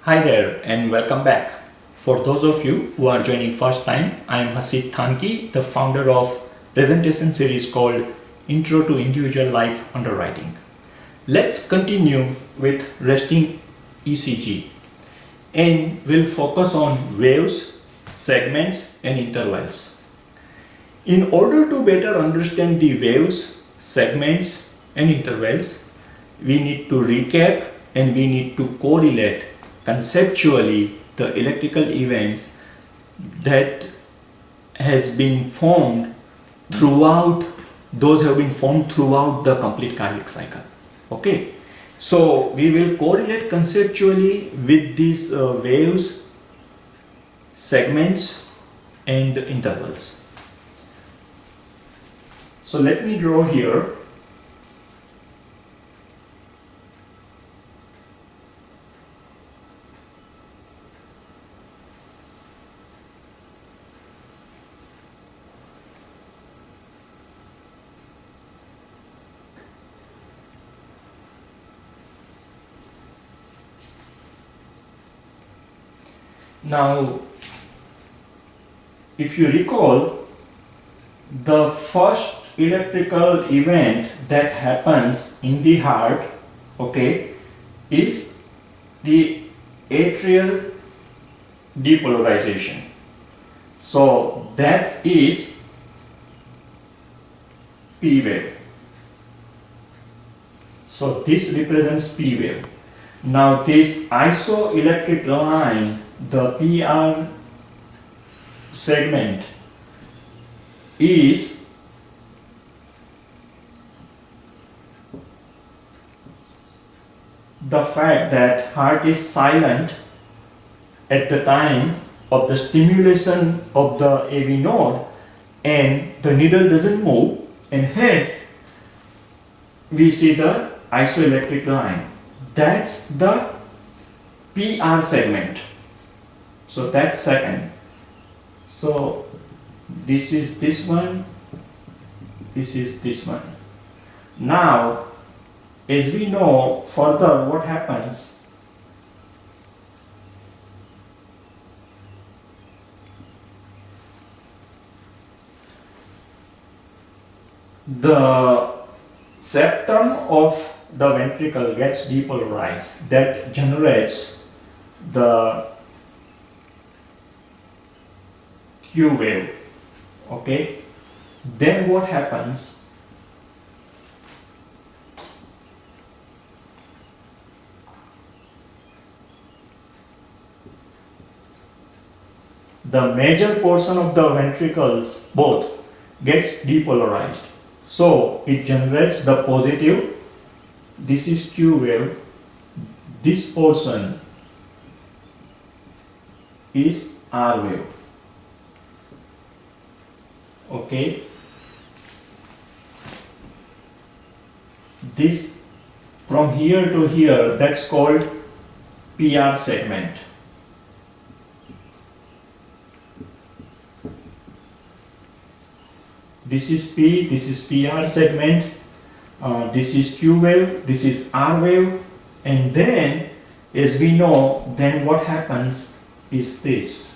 Hi there and welcome back. For those of you who are joining first time, I am Hasid Thanki, the founder of presentation series called Intro to Individual Life Underwriting. Let's continue with resting ECG and we'll focus on waves, segments and intervals. In order to better understand the waves, segments and intervals, we need to recap and we need to correlate conceptually the electrical events that has been formed throughout the complete cardiac cycle. Okay, so we will correlate conceptually with these waves, segments and intervals. So let me draw here. Now, if you recall, the first electrical event that happens in the heart, okay, is the atrial depolarization. So that is P wave. So this represents P wave. Now this isoelectric line, the PR segment, is the fact that heart is silent at the time of the stimulation of the AV node and the needle doesn't move, and hence we see the isoelectric line. That's the PR segment. So that's second. So this is this one, this is this one. Now, as we know further what happens, the septum of the ventricle gets depolarized. That generates the Q wave. Okay, then what happens? The major portion of the ventricles both gets depolarized. So it generates the positive. This is Q wave. This portion is R wave. Okay, this from here to here, that's called PR segment. This is P, this is PR segment, this is Q wave, this is R wave, and then as we know, then what happens is this.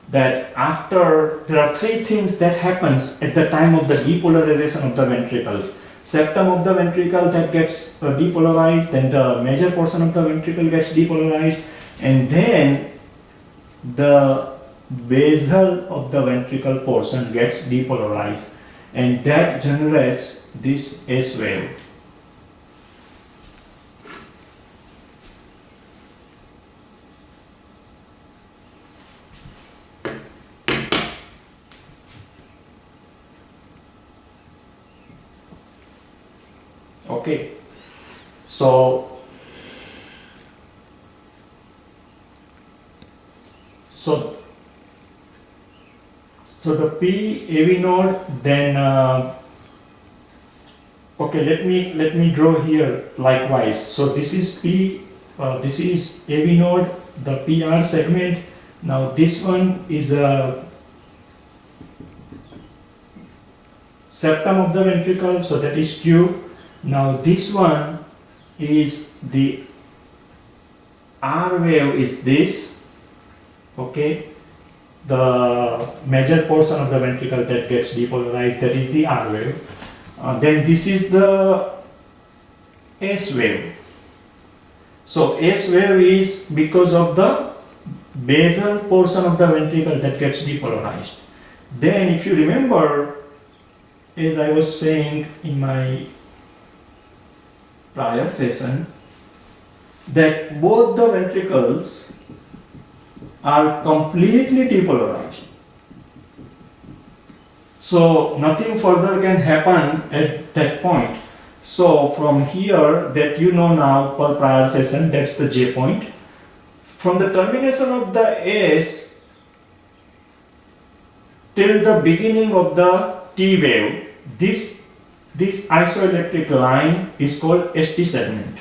That after, there are three things that happens at the time of the depolarization of the ventricles. Septum of the ventricle that gets depolarized, then the major portion of the ventricle gets depolarized, and then the basal of the ventricle portion gets depolarized, and that generates this S wave. Okay, so the P AV node, then okay, let me draw here likewise. So this is P, this is AV node, the PR segment. Now this one is a septum of the ventricle, so that is Q. Now this one is the R wave is this, okay, the major portion of the ventricle that gets depolarized, that is the R wave. Then this is the S wave. So S wave is because of the basal portion of the ventricle that gets depolarized. Then if you remember, as I was saying in my prior session, that both the ventricles are completely depolarized. So nothing further can happen at that point. So from here, that you know now per prior session, that's the J point. From the termination of the S till the beginning of the T wave, this isoelectric line is called ST segment.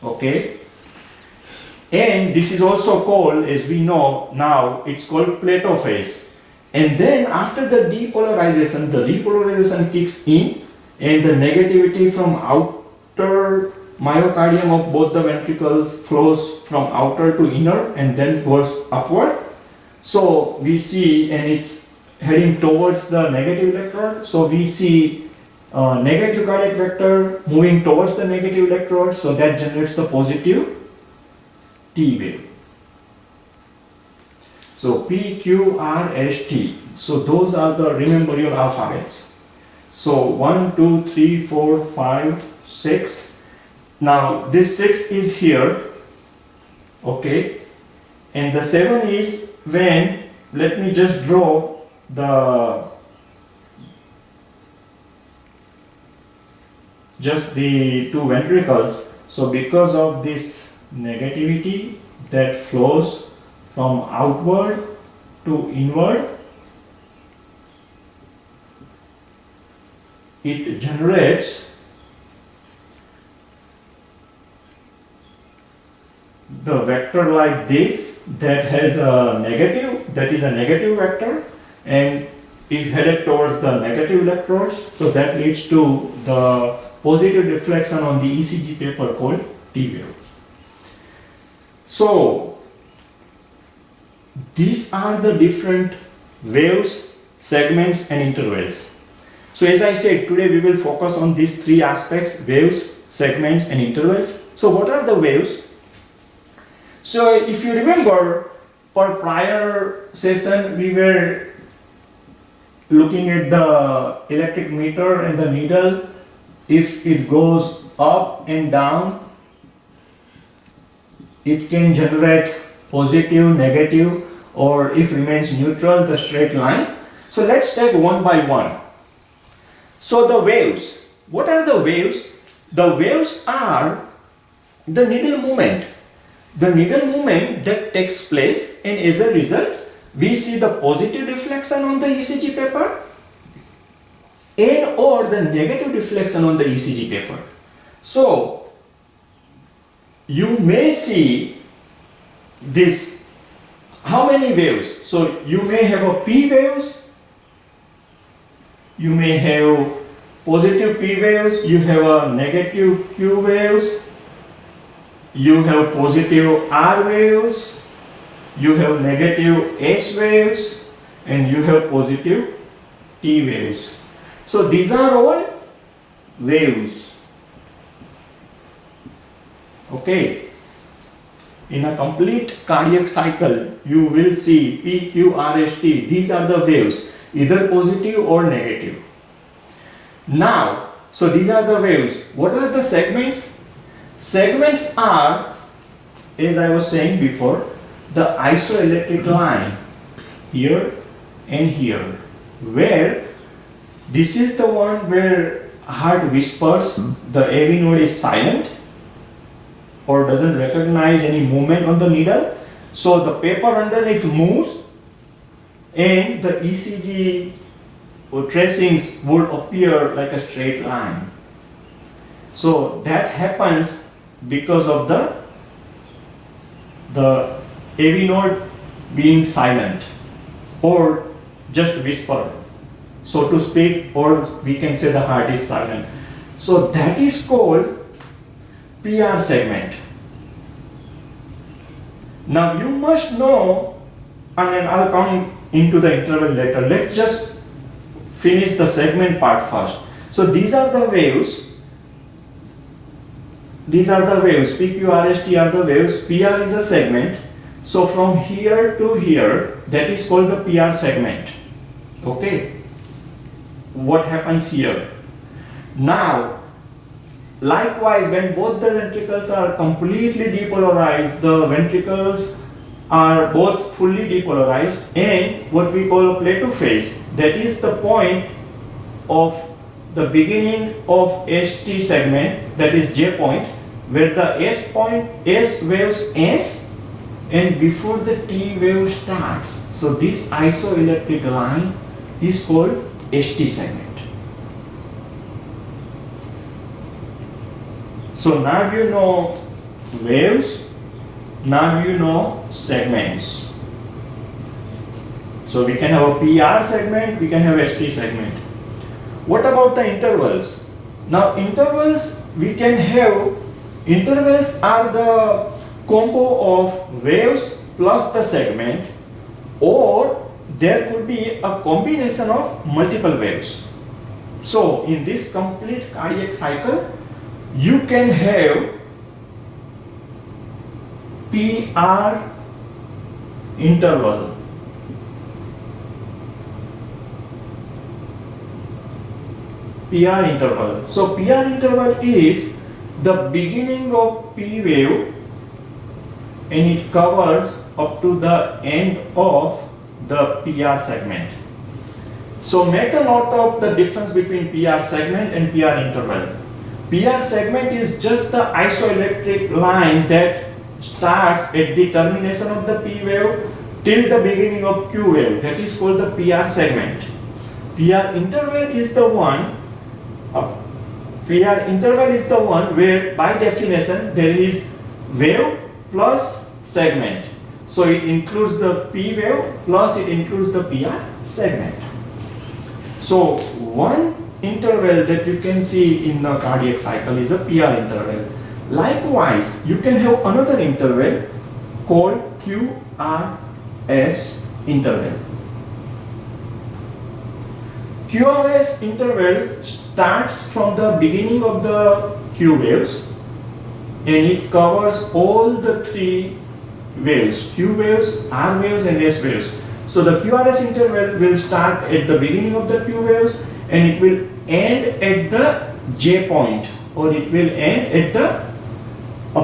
Okay, and this is also called, as we know now, it's called Plato phase. And then after the depolarization, the repolarization kicks in, and the negativity from outer myocardium of both the ventricles flows from outer to inner and then goes upward. So we see, and it's heading towards the negative electrode. So we see negative cardiac vector moving towards the negative electrode, so that generates the positive T wave. So P, Q, R, S, T. So those are the, remember your alphabets. So 1, 2, 3, 4, 5, 6. Now this 6 is here, okay, and the 7 is when, let me just draw just the two ventricles. So because of this negativity that flows from outward to inward, it generates the vector like this that has a negative, that is a negative vector and is headed towards the negative electrodes. So that leads to the positive deflection on the ECG paper called T wave. So these are the different waves, segments and intervals. So as I said, today we will focus on these three aspects: waves, segments and intervals. So what are the waves? So if you remember, for prior session we were looking at the electric meter and the needle. If it goes up and down, it can generate positive, negative, or if remains neutral, the straight line. So let's take one by one. So the waves, what are the waves? The waves are the needle movement. The needle movement that takes place, and as a result, we see the positive deflection on the ECG paper and or the negative deflection on the ECG paper. So you may see this, how many waves? So you may have a P waves, you may have positive P waves, you have a negative Q waves, you have positive R waves, you have negative S waves, and you have positive T waves. So these are all waves. Okay. In a complete cardiac cycle, you will see P, Q, R, S, T. These are the waves, either positive or negative. Now, so these are the waves. What are the segments? Segments are, as I was saying before, the isoelectric line here and here, where this is the one where heart whispers, the AV node is silent or doesn't recognize any movement on the needle. So the paper underneath moves and the ECG or tracings would appear like a straight line. So that happens because of the AV node being silent, or just whisper, so to speak, or we can say the heart is silent. So that is called PR segment. Now you must know, and then I'll come into the interval later. Let's just finish the segment part first. So these are the waves. These are the waves. PQRST are the waves. PR is a segment. So from here to here, that is called the PR segment. Okay. What happens here? Now, likewise, when both the ventricles are completely depolarized, the ventricles are both fully depolarized, and what we call a plateau phase, that is the point of the beginning of ST segment, that is J point, where the S waves ends and before the T wave starts. So this isoelectric line is called ST segment. So now you know waves, now you know segments. So we can have a PR segment, we can have ST segment. What about the intervals? Now intervals, we can have, intervals are the combo of waves plus the segment, or there could be a combination of multiple waves. So in this complete cardiac cycle, you can have PR interval, PR interval. So PR interval is the beginning of P wave and it covers up to the end of the PR segment. So make a note of the difference between PR segment and PR interval. PR segment is just the isoelectric line that starts at the termination of the P wave till the beginning of Q wave. That is called the PR segment. PR interval is the one where by definition there is wave plus segment. So it includes the P wave plus it includes the PR segment. So one interval that you can see in the cardiac cycle is a PR interval. Likewise, you can have another interval called QRS interval. QRS interval starts from the beginning of the Q waves and it covers all the three waves, Q waves, R waves and S waves. So the QRS interval will start at the beginning of the Q waves and it will end at the J point, or it will end at a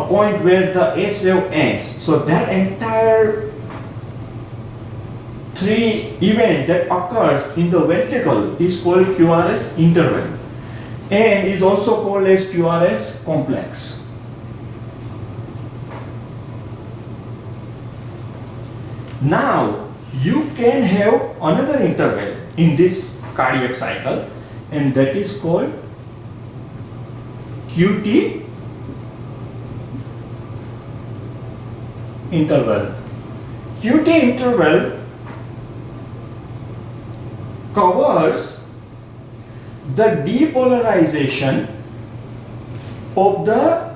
point where the S wave ends. So that entire three event that occurs in the ventricle is called QRS interval and is also called as QRS complex. Now you can have another interval in this cardiac cycle and that is called QT interval. QT interval covers the depolarization of the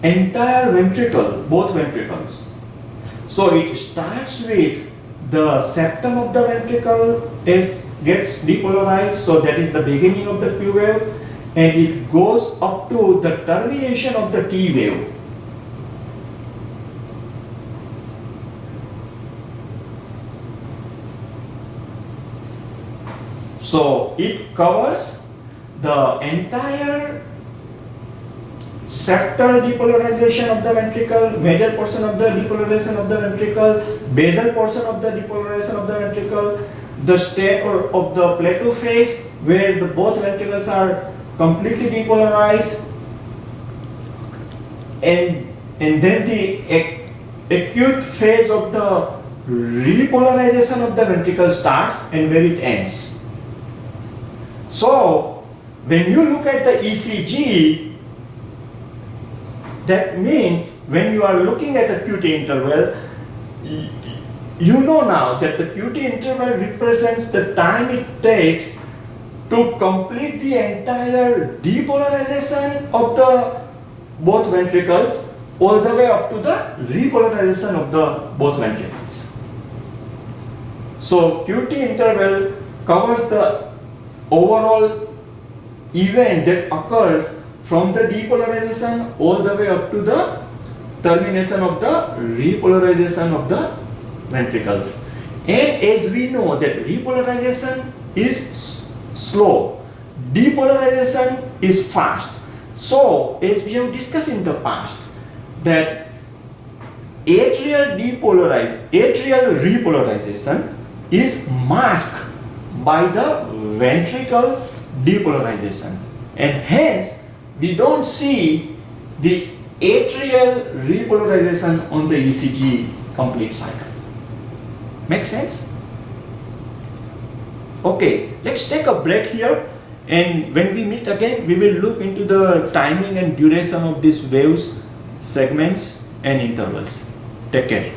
entire ventricle, both ventricles. So it starts with the septum of the ventricle gets depolarized, so that is the beginning of the Q wave, and it goes up to the termination of the T wave. So it covers the entire septal depolarization of the ventricle, major portion of the depolarization of the ventricle, basal portion of the depolarization of the ventricle, the state of the plateau phase where both ventricles are completely depolarized, and then the acute phase of the repolarization of the ventricle starts and where it ends. So when you look at the ECG, that means when you are looking at a QT interval, you know now that the QT interval represents the time it takes to complete the entire depolarization of the both ventricles all the way up to the repolarization of the both ventricles. So QT interval covers the overall event that occurs from the depolarization all the way up to the termination of the repolarization of the ventricles. And as we know that repolarization is slow, depolarization is fast. So as we have discussed in the past that atrial repolarization is masked by the ventricle depolarization, and hence we don't see the atrial repolarization on the ECG complete cycle. Make sense? Okay, let's take a break here, and when we meet again we will look into the timing and duration of these waves, segments and intervals. Take care.